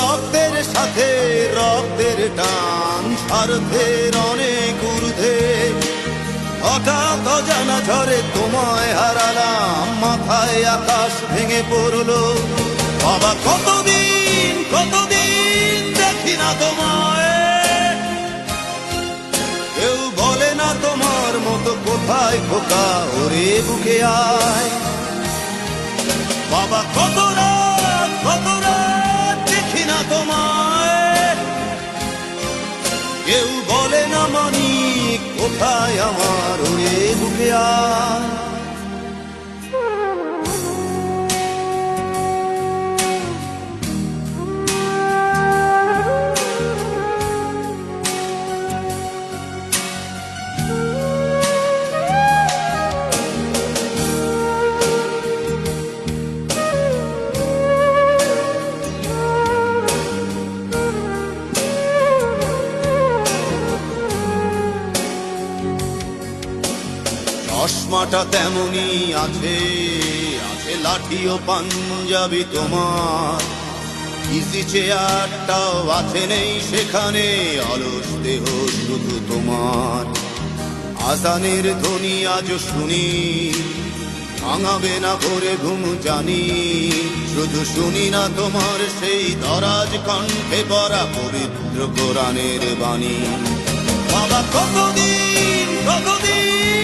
রক্তের সাথে রক্তের টান, স্বার্থের অনেক ঊর্ধ্বে। হঠাৎ অজানা ঝড়ে তোমায় হারালাম, মাথায় আকাশ ভেঙে পড়লো। বাবা কতদিন কতদিন দেখি না তোমায়, কেউ বলে না তোমার মতো কোথায় খোকা, ওরে বুকে আয়। বাবা কত রাত দেখি না তোমায়, কেউ বলে না মানি কোথায় আমার, ওরে বুকে আয়। চশমাটা তেমনি আছে, আছে লাঠি ও পাঞ্জাবি তোমার। ইজি চেয়ারটাও আছে নেই সেখানে, অলস দেহ শুধু তোমার। আজানের ধ্বনি আজ শুনি, ভাঙাবে না ভোরে ঘুম জানি। শুধু শুনি না তোমার সেই দরাজ কণ্ঠে পড়া পবিত্র কোরআনের বাণী। বাবা কতদিন কতদিন